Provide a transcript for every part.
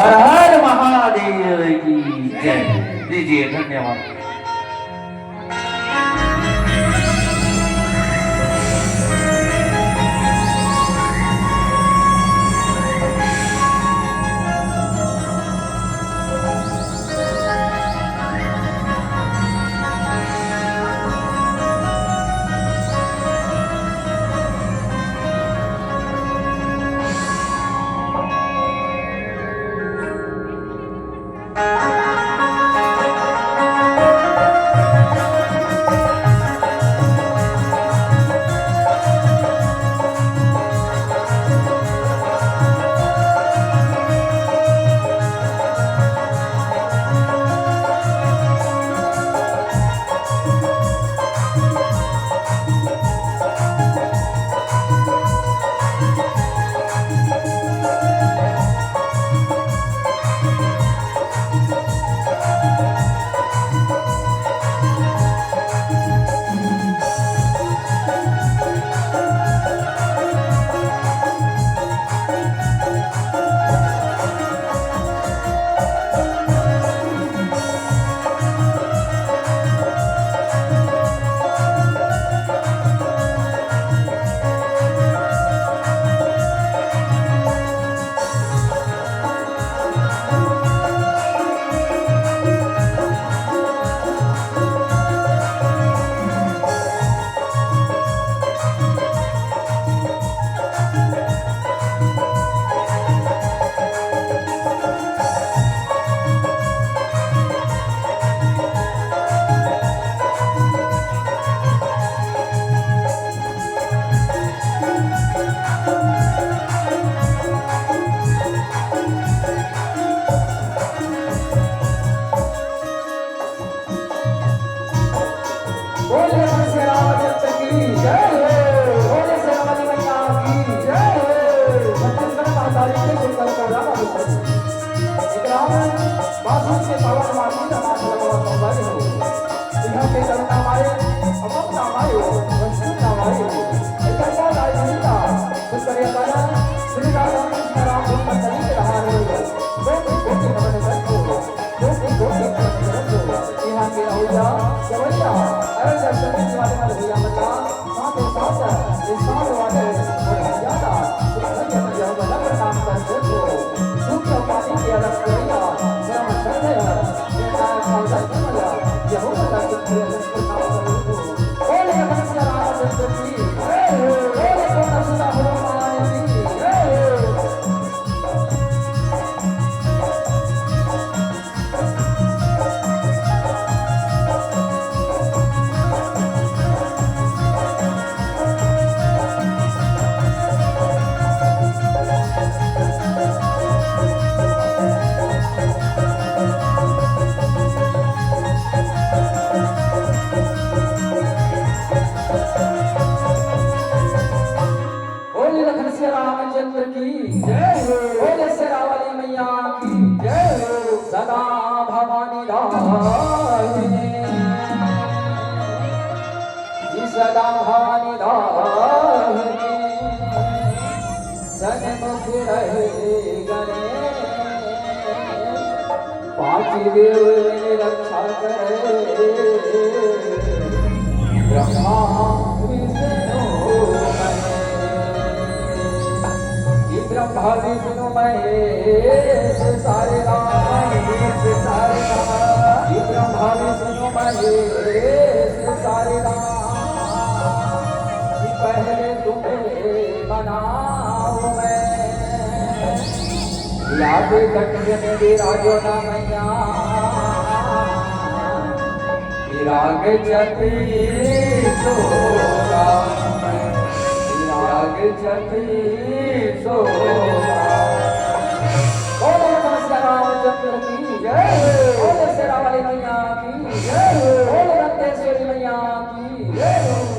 हर हर महादेव की जय। दीजिए, धन्यवाद। सदा भवानी दाहिनी सन्मुख रहे गणे पांच देव मेरी रक्षा करे ब्रह्मा विष्णु ब्रह्मा विष्णु महेश सारे महेश सारे ब्रह्मा विष्णु महेश सारे पहले तुम्हें बनाऊं मैं याद कटिय मेरी राजो ना मैया विराग जति सोरा विराग जति सोरा बोलो नमस्कार रामचंद्र की जय बोलो शेरा वाली मैया की जय बोलो रत्नेश्वरी मैया की जय।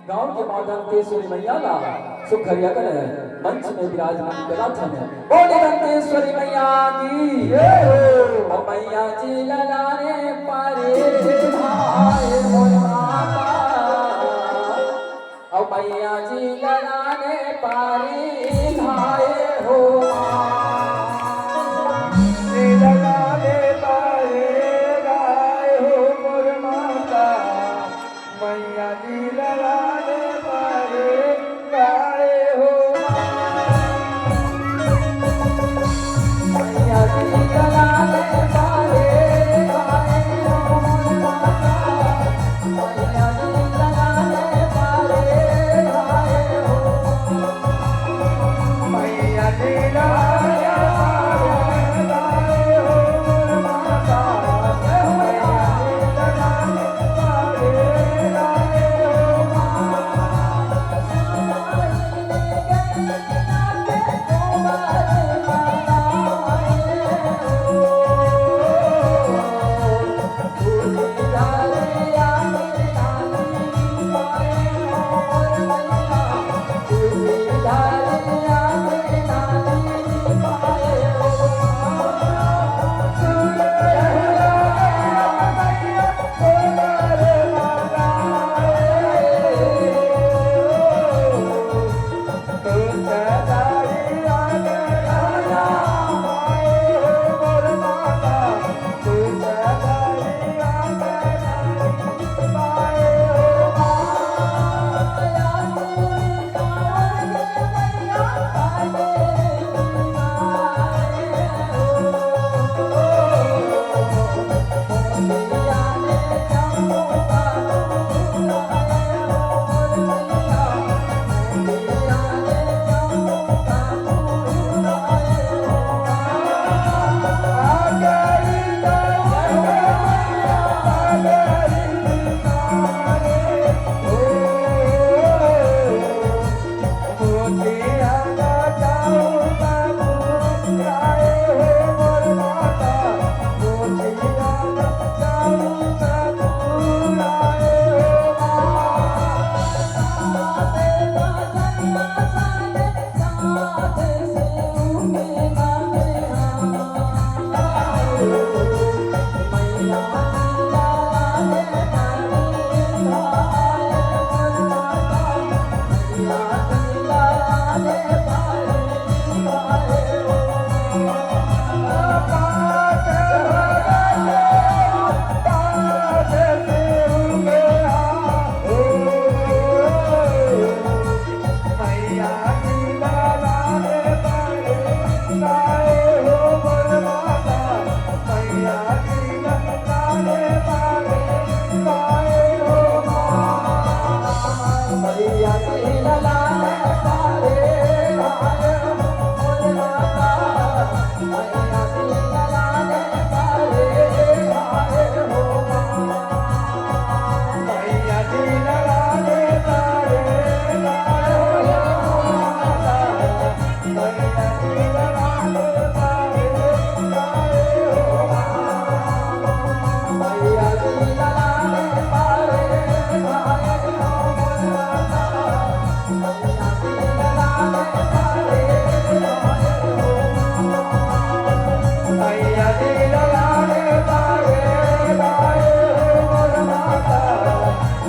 गांव के माधव तेश्वरी मैया का सुखरिया कर मंच में विराजमान करा था बोले दंतेश्वरी मैया की ओ मैया जी ललाने पारे भाई मोर माता ओ मैया जी ललाने पारे भाई हो ललाने पारे गाय हो मोर माता मैया जी ललाने पारे गाय हो मैया जी ललाने पारे भाई हो मोर माता मैया जी ललाने पारे भाई हो मैया जी ललाने पारे गाय हो मोर माता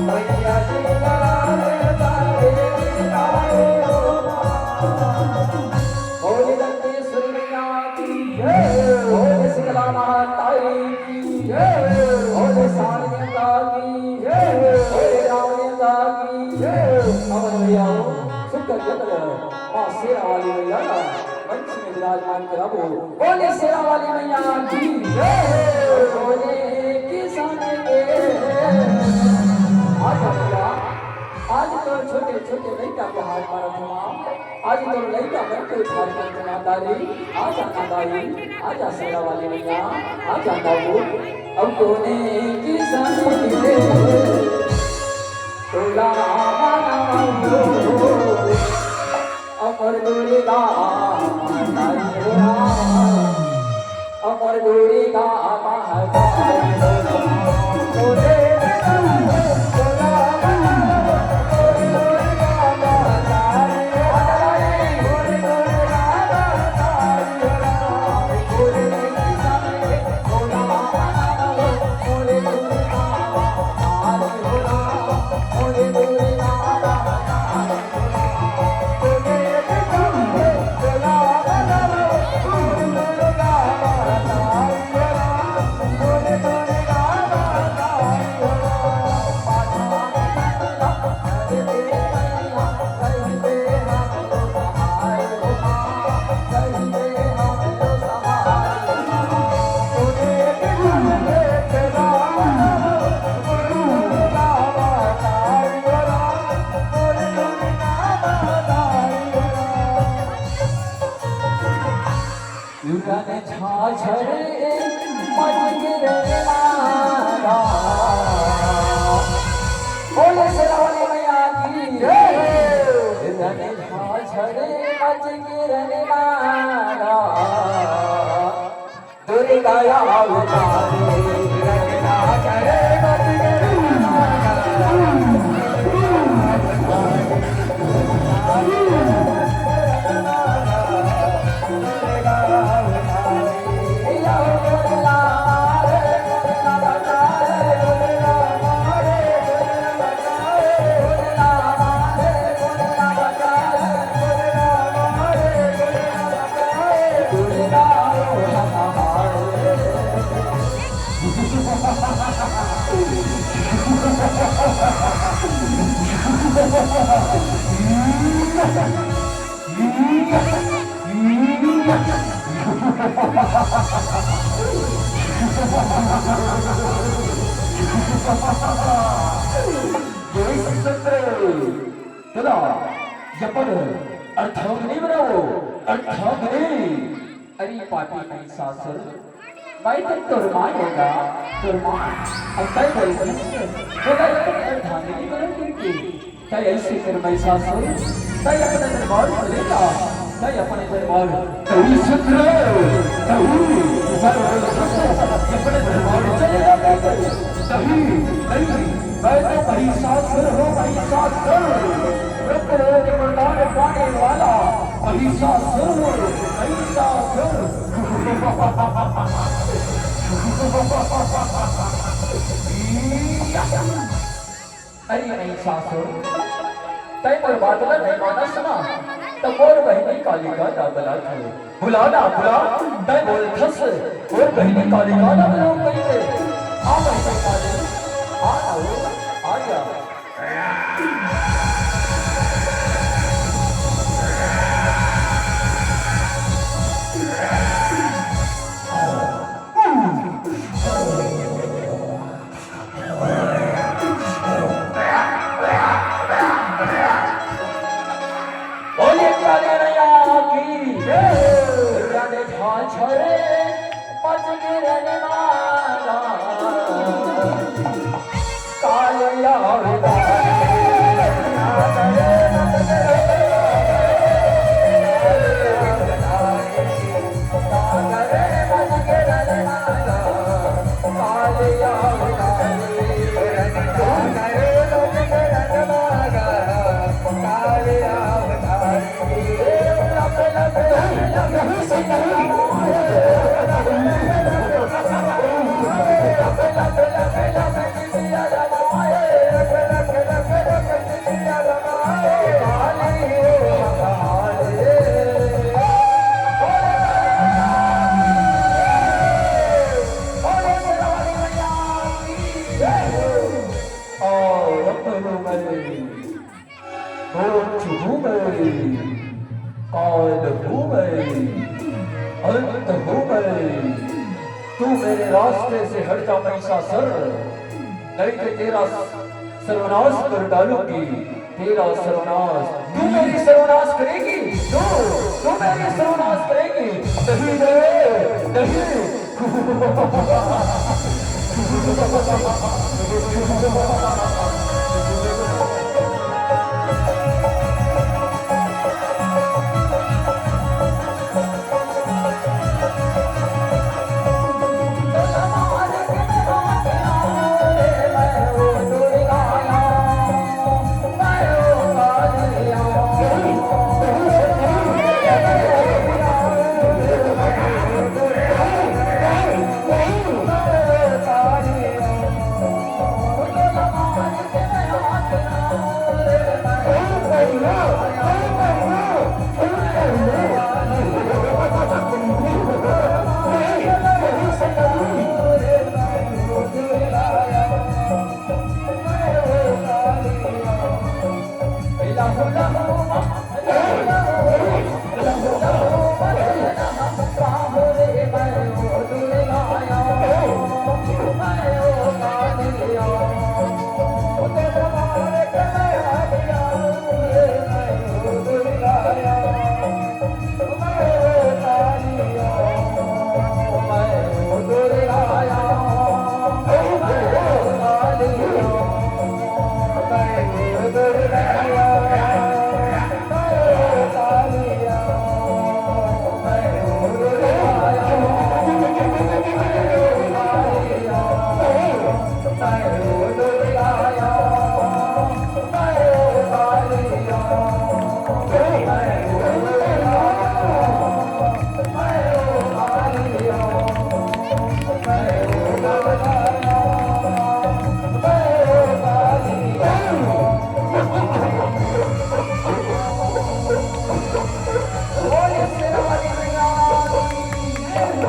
मैया जी ललाने पारे गाय हो विराजमान कराबो बोले शेरा वाली मैया की बोले किसान के आज तो छोटे छोटे लड़का के हाथ मारा था आज तो लड़का मन को उठार कर जनादारी आज आनादारी आज शेरा वाली मैया आज बाबू अब कोने किसान के तोला माना अमर दुर्गा अमर दुर्गा महाकाली झाझरे मच गिरे मारा बोले शेरावाली मैया की जय रने झाझरे मच गिरे मारा दुर्गा अवतारे रने झाझरे मच गिरे मारा अर्थाग्नि बनाओ अर्थाग्नि अरे पापी नहीं सासुर मैं तो तुरमाएगा तुरमान अब तय बोल होगा अर्थाग्नि बना करके तय ऐसे कर मैं सासुर तय अपने दरबार चलेगा तय अपने दरबार तभी सुत्र तभी अपने दरबार चलेगा तभी नहीं मैं तो भाई सासुर हो भाई सासुर रुक मरदान पाने वाला महिषासुर महिषासुर अरे महिषासुर तय पर बादल नहीं माना सुना तो बोल बहनी कालिका ना बला था बुलाना बुला तय बोल खस बोल बहनी कालिका ना बुलाओ कहीं आ महिषा काले आ जा तू मेरे रास्ते से हट जा महिषासुर नहीं तो तेरा सर्वनाश कर डालूंगी तेरा सर्वनाश तू मेरी सर्वनाश करेगी तू मेरी सर्वनाश करेगी नहीं नहीं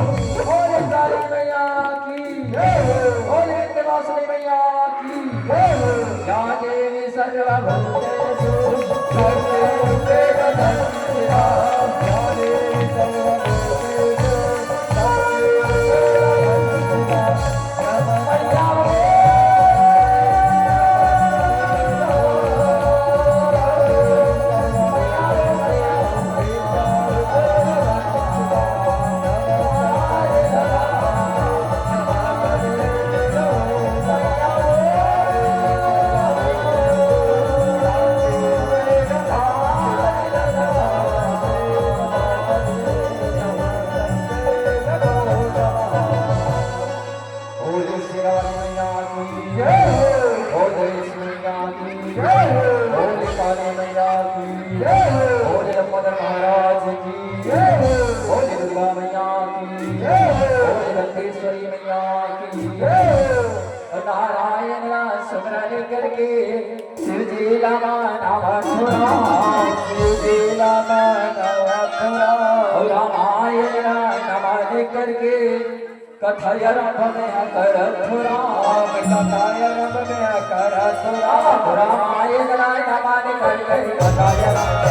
बोले काली मैया की बोले विंध्यवासिनी मैया की या देवी सर्वभूतेषु सर्वभूते तदन्या या देवी सर्वभूतेषु महाराज की बोले दुर्गा मैया की बोले दंतेश्वरी मैया की नारायण सुमरन करके शिव जी लामा नामा थोड़ा शिव जी लामा नामा थोड़ा रामायण नमान करके कथयरभ में कर थोड़ा कथयरभ में कर थोड़ा रामायण नमान करके कथयरभ